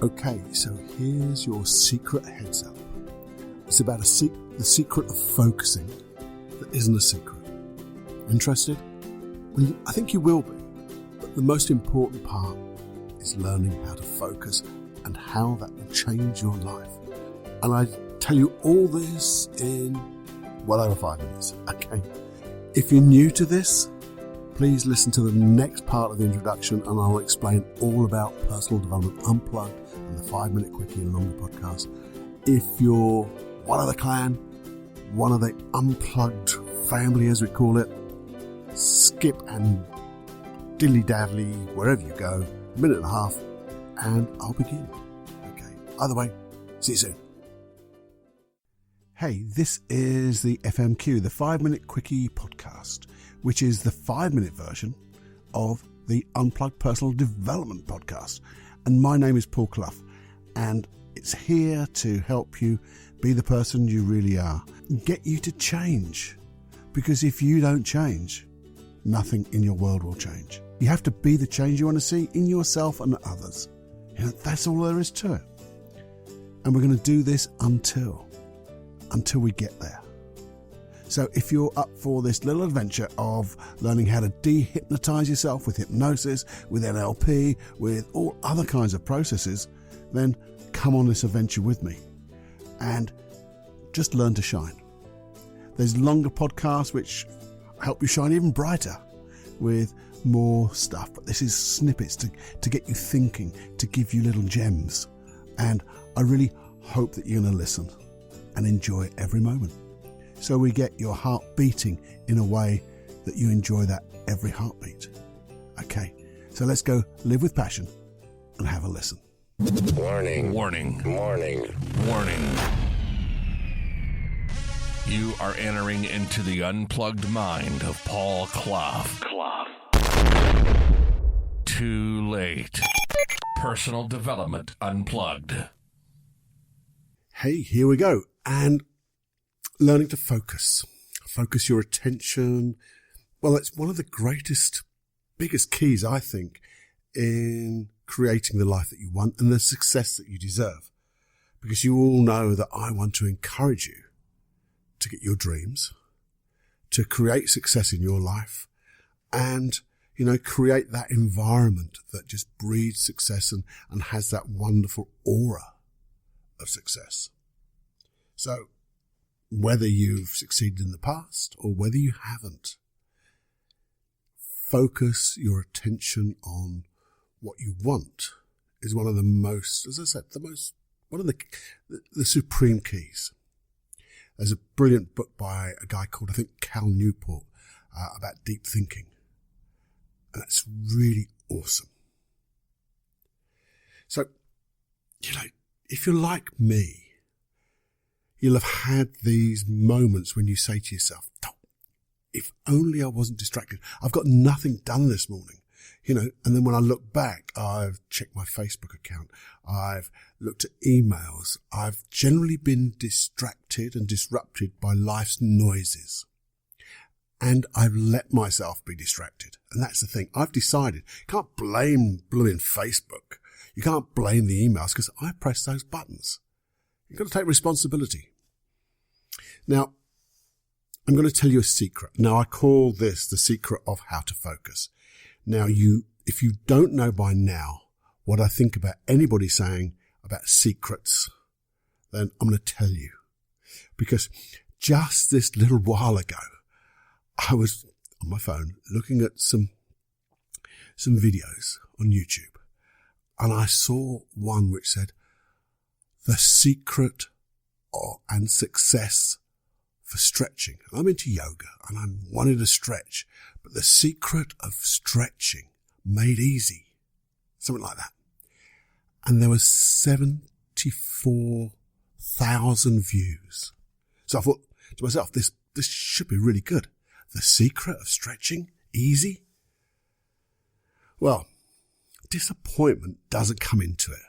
Okay, so here's your secret heads up. It's about the secret of focusing that isn't a secret. Interested? Well, I think you will be. But the most important part is learning how to focus and how that will change your life. And I tell you all this in well over 5 minutes. Okay. If you're new to this, please listen to the next part of the introduction and I'll explain all about Personal Development Unplugged and the 5-Minute Quickie and Longer podcast. If you're one of the clan, one of the unplugged family as we call it, skip and dilly-daddly wherever you go, a minute and a half, and I'll begin. Okay. Either way, see you soon. Hey, this is the FMQ, the 5-Minute Quickie podcast, which is the 5-minute version of the Unplugged Personal Development podcast. And my name is Paul Clough, and it's here to help you be the person you really are, get you to change. Because if you don't change, nothing in your world will change. You have to be the change you want to see in yourself and others. You know, that's all there is to it. And we're going to do this until we get there. So if you're up for this little adventure of learning how to de-hypnotize yourself with hypnosis, with NLP, with all other kinds of processes, then come on this adventure with me and just learn to shine. There's longer podcasts which help you shine even brighter with more stuff, but this is snippets to get you thinking, to give you little gems. And I really hope that you're going to listen and enjoy every moment. So we get your heart beating in a way that you enjoy that every heartbeat. Okay, so let's go live with passion and have a listen. Warning. Warning. Warning. Warning. You are entering into the unplugged mind of Paul Clough. Too late. Personal Development Unplugged. Hey, here we go. And learning to focus your attention. Well, it's one of the biggest keys, I think, in creating the life that you want and the success that you deserve. Because you all know that I want to encourage you to get your dreams, to create success in your life, and, create that environment that just breeds success and has that wonderful aura of success. So, whether you've succeeded in the past or whether you haven't, focus your attention on what you want is one of the most, as I said, one of the supreme keys. There's a brilliant book by a guy called, I think, Cal Newport, about deep thinking. And that's really awesome. So, if you're like me, you'll have had these moments when you say to yourself, if only I wasn't distracted. I've got nothing done this morning, and then when I look back, I've checked my Facebook account. I've looked at emails. I've generally been distracted and disrupted by life's noises. And I've let myself be distracted. And that's the thing. I've decided, you can't blame blooming Facebook. You can't blame the emails because I pressed those buttons. You've got to take responsibility. Now, I'm going to tell you a secret. Now, I call this the secret of how to focus. Now, if you don't know by now what I think about anybody saying about secrets, then I'm going to tell you. Because just this little while ago, I was on my phone looking at some videos on YouTube, and I saw one which said, the secret and success for stretching. I'm into yoga and I wanted to stretch, but the secret of stretching made easy, something like that. And there was 74,000 views. So I thought to myself, this should be really good. The secret of stretching easy. Well, disappointment doesn't come into it,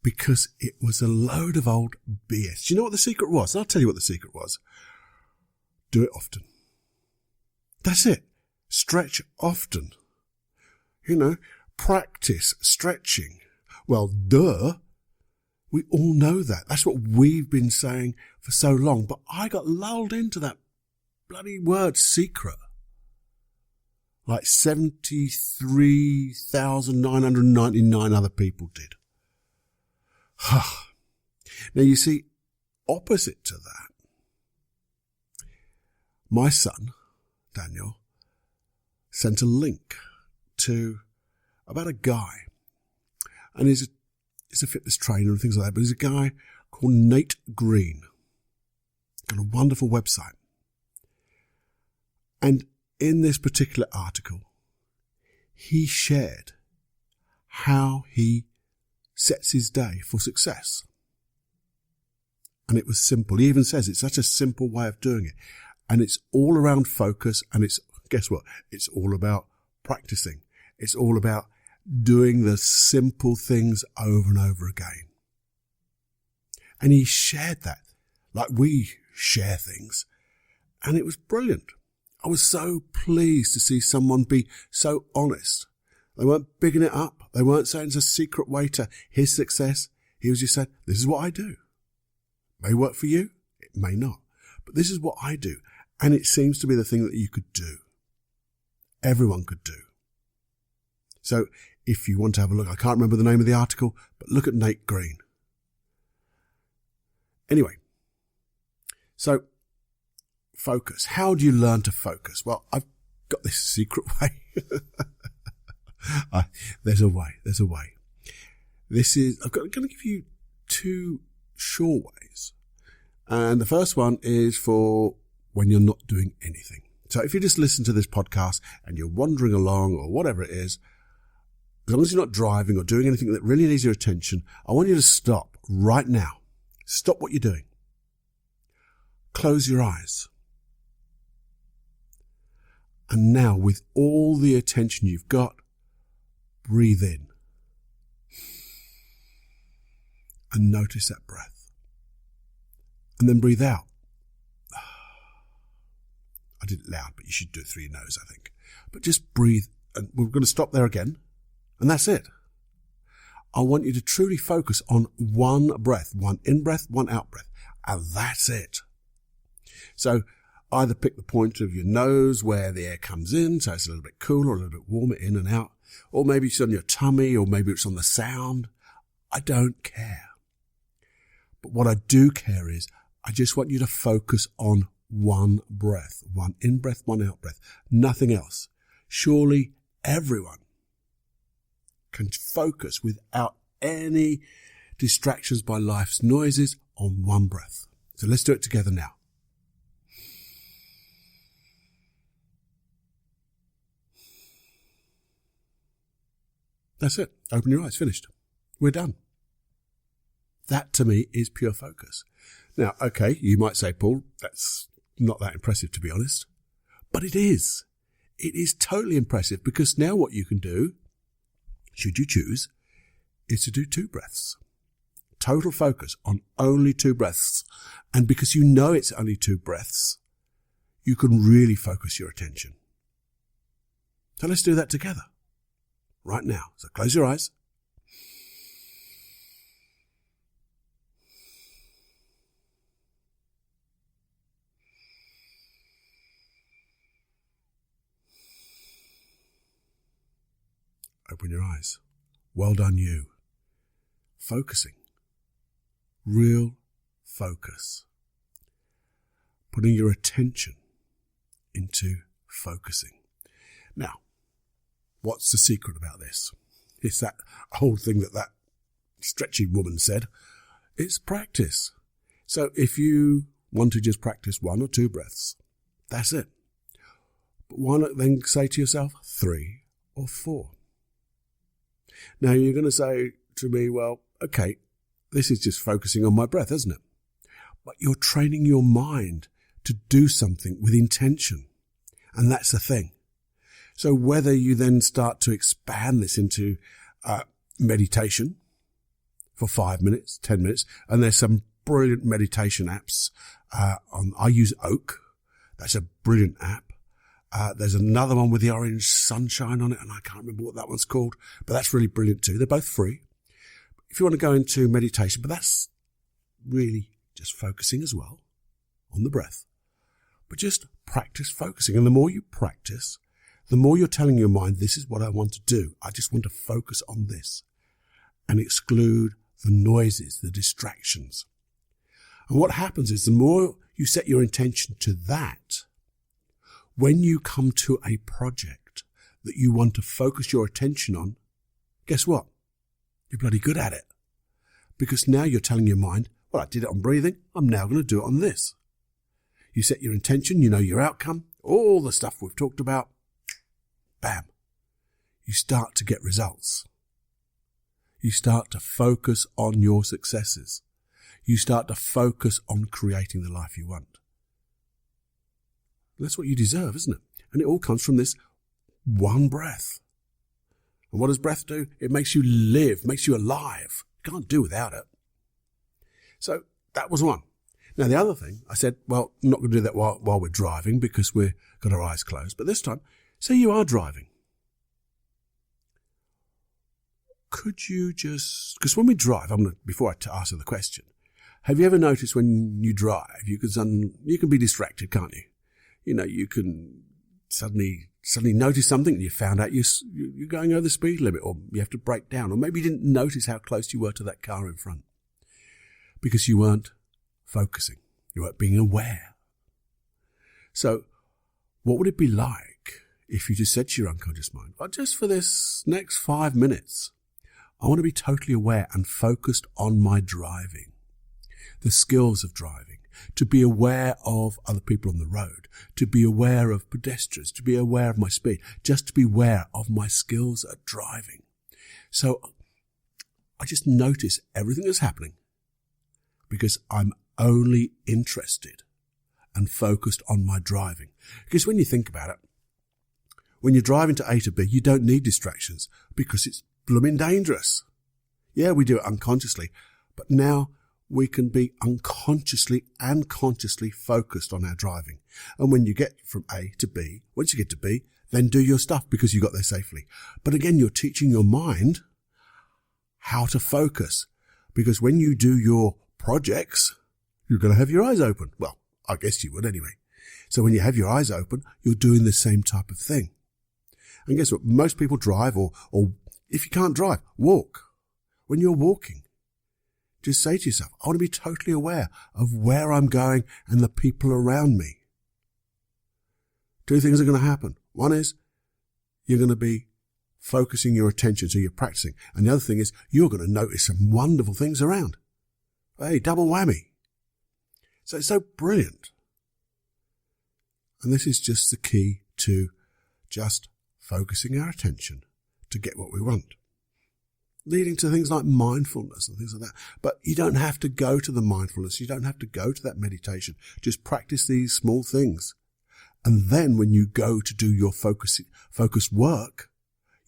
because it was a load of old BS. Do you know what the secret was? I'll tell you what the secret was. Do it often. That's it. Stretch often. Practice stretching Well, duh. We all know that. That's what we've been saying for so long. But I got lulled into that bloody word secret. Like 73,999 other people did. Now you see, opposite to that, my son, Daniel, sent a link to about a guy. And he's a fitness trainer and things like that. But he's a guy called Nate Green. Got a wonderful website. And in this particular article, he shared how he sets his day for success. And it was simple. He even says it's such a simple way of doing it. And it's all around focus. And it's, guess what? It's all about practicing. It's all about doing the simple things over and over again. And he shared that like we share things. And it was brilliant. I was so pleased to see someone be so honest. They weren't bigging it up. They weren't saying it's a secret way to his success. He was just saying, this is what I do. It may work for you. It may not. But this is what I do. And it seems to be the thing that you could do. Everyone could do. So if you want to have a look, I can't remember the name of the article, but look at Nate Green. Anyway, so focus. How do you learn to focus? Well, I've got this secret way. There's a way. I'm going to give you two sure ways. And the first one is for when you're not doing anything. So if you just listen to this podcast and you're wandering along or whatever it is, as long as you're not driving or doing anything that really needs your attention, I want you to stop right now. Stop what you're doing. Close your eyes. And now, with all the attention you've got, breathe in. And notice that breath. And then breathe out. I did it loud, but you should do it through your nose, I think. But just breathe. And we're going to stop there again. And that's it. I want you to truly focus on one breath, one in-breath, one out-breath. And that's it. So either pick the point of your nose where the air comes in, so it's a little bit cooler, a little bit warmer in and out, or maybe it's on your tummy, or maybe it's on the sound. I don't care. But what I do care is I just want you to focus on one breath, one in-breath, one out-breath, nothing else. Surely everyone can focus without any distractions by life's noises on one breath. So let's do it together now. That's it. Open your eyes. Finished. We're done. That to me is pure focus. Now, okay, you might say, Paul, that's not that impressive to be honest. But it is. It is totally impressive because now what you can do, should you choose, is to do 2 breaths. Total focus on only 2 breaths. And because you know it's only 2 breaths, you can really focus your attention. So let's do that together. Right now. So close your eyes. Open your eyes. Well done, you. Focusing. Real focus. Putting your attention into focusing. Now, what's the secret about this? It's that whole thing that stretchy woman said. It's practice. So if you want to just practice 1 or 2 breaths, that's it. But why not then say to yourself 3 or 4? Now you're going to say to me, well, okay, this is just focusing on my breath, isn't it? But you're training your mind to do something with intention. And that's the thing. So whether you then start to expand this into meditation for 5 minutes, 10 minutes, and there's some brilliant meditation apps. I use Oak. That's a brilliant app. There's another one with the orange sunshine on it, and I can't remember what that one's called, but that's really brilliant too. They're both free. if you want to go into meditation, but that's really just focusing as well on the breath. But just practice focusing. And the more you practice, the more you're telling your mind, this is what I want to do. I just want to focus on this and exclude the noises, the distractions. And what happens is the more you set your intention to that, when you come to a project that you want to focus your attention on, guess what? You're bloody good at it. Because now you're telling your mind, well, I did it on breathing. I'm now going to do it on this. You set your intention, you know your outcome, all the stuff we've talked about. Bam. You start to get results. You start to focus on your successes. You start to focus on creating the life you want. That's what you deserve, isn't it? And it all comes from this one breath. And what does breath do? It makes you live, makes you alive. You can't do without it. So that was one. Now, the other thing, I said, well, I'm not going to do that while we're driving because we've got our eyes closed. But this time, say you are driving. Could you just, because when we drive, before I answer the question, have you ever noticed when you drive, you can be distracted, can't you? You know, you can suddenly notice something and you found out you're going over the speed limit, or you have to brake down, or maybe you didn't notice how close you were to that car in front because you weren't focusing. You weren't being aware. So what would it be like if you just said to your unconscious mind, well, just for this next 5 minutes, I want to be totally aware and focused on my driving, the skills of driving, to be aware of other people on the road, to be aware of pedestrians, to be aware of my speed, just to be aware of my skills at driving. So I just notice everything that's happening because I'm only interested and focused on my driving. Because when you think about it, when you're driving to A to B, you don't need distractions because it's blooming dangerous. Yeah, we do it unconsciously, but now we can be unconsciously and consciously focused on our driving. And when you get from A to B, once you get to B, then do your stuff because you got there safely. But again, you're teaching your mind how to focus, because when you do your projects, you're going to have your eyes open. Well, I guess you would anyway. So when you have your eyes open, you're doing the same type of thing. And guess what? Most people drive, or if you can't drive, walk. When you're walking, just say to yourself, I want to be totally aware of where I'm going and the people around me. Two things are going to happen. One is you're going to be focusing your attention, so you're practicing. And the other thing is you're going to notice some wonderful things around. Hey, double whammy. So it's so brilliant. And this is just the key to just focusing our attention to get what we want, leading to things like mindfulness and things like that. But you don't have to go to the mindfulness. You don't have to go to that meditation. Just practice these small things. And then when you go to do your focus work,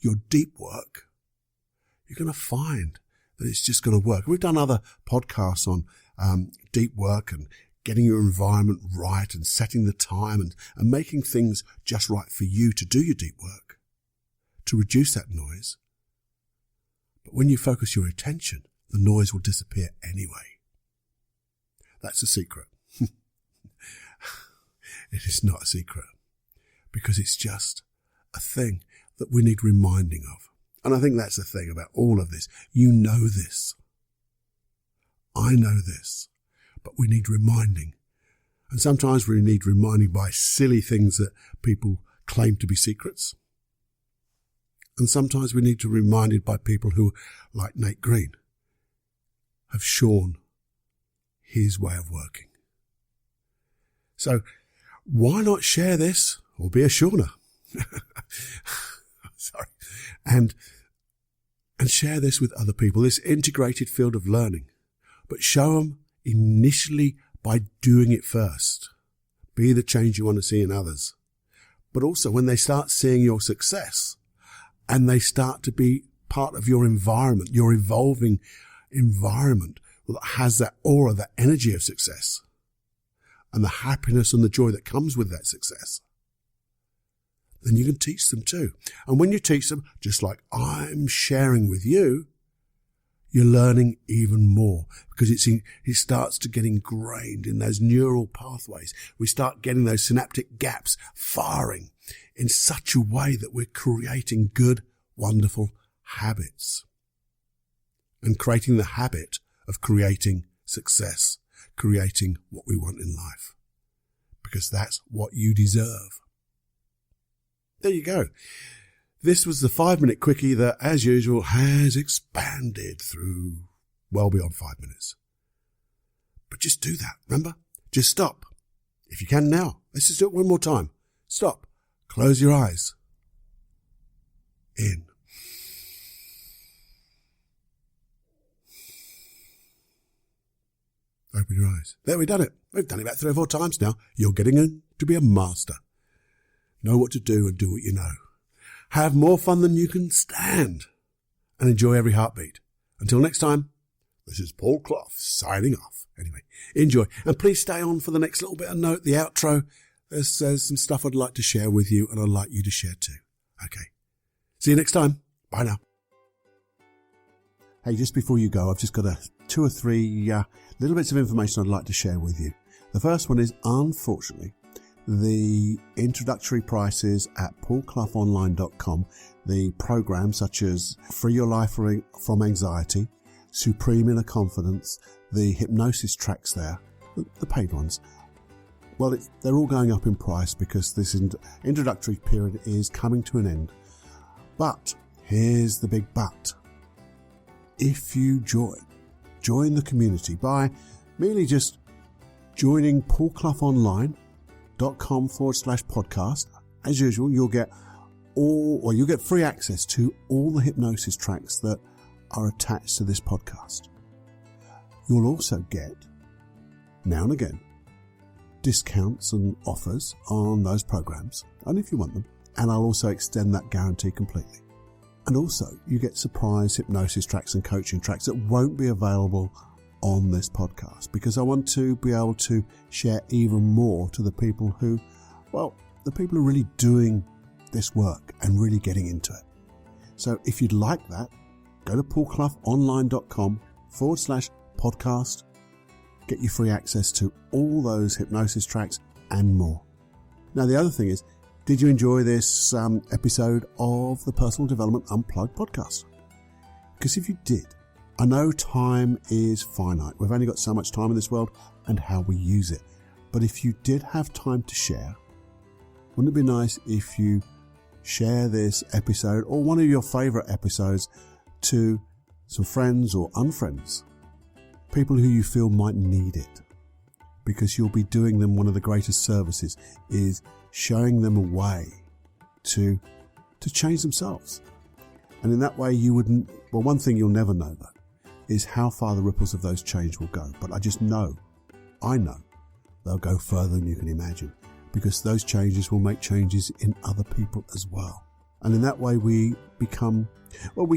your deep work, you're going to find that it's just going to work. We've done other podcasts on deep work and getting your environment right and setting the time and making things just right for you to do your deep work, to reduce that noise. But when you focus your attention, the noise will disappear anyway. That's a secret. It is not a secret, because it's just a thing that we need reminding of. And I think that's the thing about all of this. You know this. I know this. But we need reminding. And sometimes we need reminding by silly things that people claim to be secrets. And sometimes we need to be reminded by people who, like Nate Green, have shown his way of working. So why not share this or be a Shawner? Sorry. And share this with other people, this integrated field of learning. But show them initially by doing it first. Be the change you want to see in others. But also when they start seeing your success and they start to be part of your environment, your evolving environment that has that aura, that energy of success and the happiness and the joy that comes with that success, then you can teach them too. And when you teach them, just like I'm sharing with you, you're learning even more because it starts to get ingrained in those neural pathways. We start getting those synaptic gaps firing in such a way that we're creating good, wonderful habits and creating the habit of creating success, creating what we want in life, because that's what you deserve. There you go. This was the 5-minute quickie that, as usual, has expanded through well beyond 5 minutes. But just do that, remember? Just stop. If you can now, let's just do it one more time. Stop. Close your eyes. In. Open your eyes. There, we've done it. We've done it about 3 or 4 times now. You're getting to be a master. Know what to do and do what you know. Have more fun than you can stand and enjoy every heartbeat. Until next time, this is Paul Clough signing off. Anyway, enjoy. And please stay on for the next little bit of note, the outro. There's some stuff I'd like to share with you and I'd like you to share too. Okay. See you next time. Bye now. Hey, just before you go, I've just got 2 or 3 little bits of information I'd like to share with you. The first one is, unfortunately, the introductory prices at paulcloughonline.com, the programs such as Free Your Life from Anxiety, Supreme Inner Confidence, the hypnosis tracks there, the paid ones, well, they're all going up in price because this introductory period is coming to an end. But here's the big but. If you join the community by merely just joining paulcloughonline.com/podcast. As usual, you'll get free access to all the hypnosis tracks that are attached to this podcast. You'll also get, now and again, discounts and offers on those programs, only if you want them, and I'll also extend that guarantee completely. And also, you get surprise hypnosis tracks and coaching tracks that won't be available on this podcast because I want to be able to share even more to the people who are really doing this work and really getting into it. So if you'd like that, go to paulcloughonline.com/podcast, get your free access to all those hypnosis tracks and more. Now, the other thing is, did you enjoy this episode of the Personal Development Unplugged podcast? Because if you did, I know time is finite. We've only got so much time in this world and how we use it. But if you did have time to share, wouldn't it be nice if you share this episode or one of your favorite episodes to some friends or unfriends, people who you feel might need it? Because you'll be doing them one of the greatest services is showing them a way to change themselves. And in that way one thing you'll never know though is how far the ripples of those change will go. But I know they'll go further than you can imagine because those changes will make changes in other people as well. And in that way we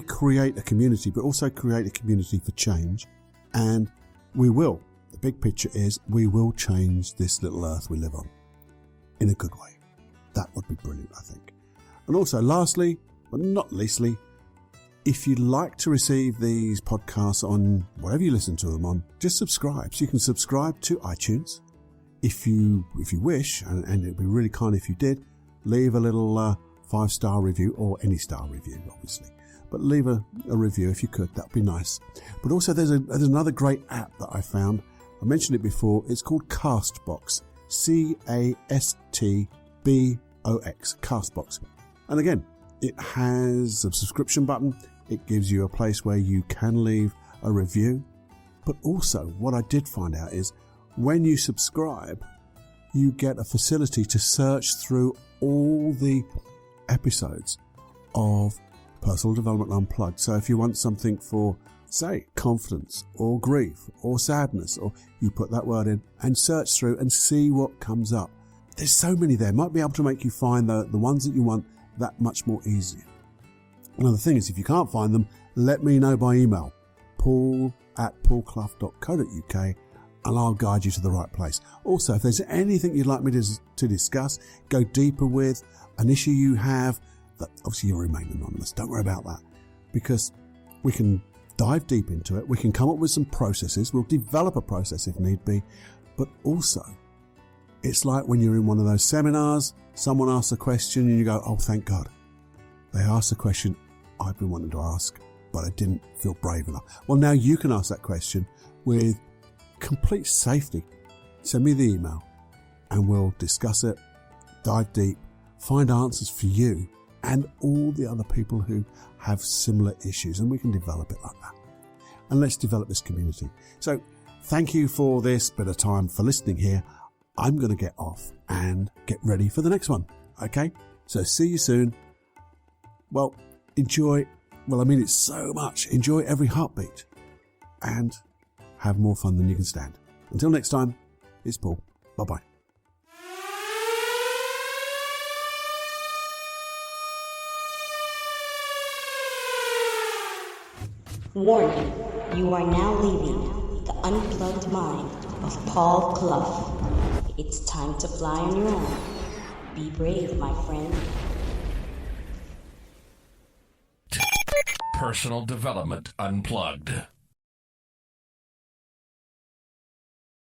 create a community, but also create a community for change. And the big picture is we will change this little earth we live on in a good way. That would be brilliant, I think. And also, lastly, but not leastly, if you'd like to receive these podcasts on whatever you listen to them on, just subscribe. So you can subscribe to iTunes if you wish, and it'd be really kind if you did. Leave a little 5-star review, or any star review, obviously. But leave a review if you could. That'd be nice. But also, there's another great app that I found. I mentioned it before. It's called Castbox. Castbox. Castbox. And again, it has a subscription button. It gives you a place where you can leave a review. But also, what I did find out is when you subscribe, you get a facility to search through all the episodes of Personal Development Unplugged. So if you want something for, say, confidence or grief or sadness, or you put that word in and search through and see what comes up. There's so many there. Might be able to make you find the ones that you want that much more easier. Another thing is, if you can't find them, let me know by email, paul@paulclough.co.uk, and I'll guide you to the right place. Also, if there's anything you'd like me to discuss, go deeper with, an issue you have, that obviously you'll remain anonymous. Don't worry about that, because we can dive deep into it. We can come up with some processes. We'll develop a process if need be. But also, it's like when you're in one of those seminars, someone asks a question and you go, oh, thank God. They asked a question I've been wanting to ask, but I didn't feel brave enough. Well, now you can ask that question with complete safety. Send me the email and we'll discuss it, dive deep, find answers for you and all the other people who have similar issues, and we can develop it like that. And let's develop this community. So thank you for this bit of time for listening here. I'm going to get off and get ready for the next one. Okay? So see you soon. Well, enjoy. Well, I mean it so much. Enjoy every heartbeat and have more fun than you can stand. Until next time, it's Paul. Bye-bye. Warning, you are now leaving the unplugged mind of Paul Clough. It's time to fly on your own. Be brave, my friend. Personal Development Unplugged.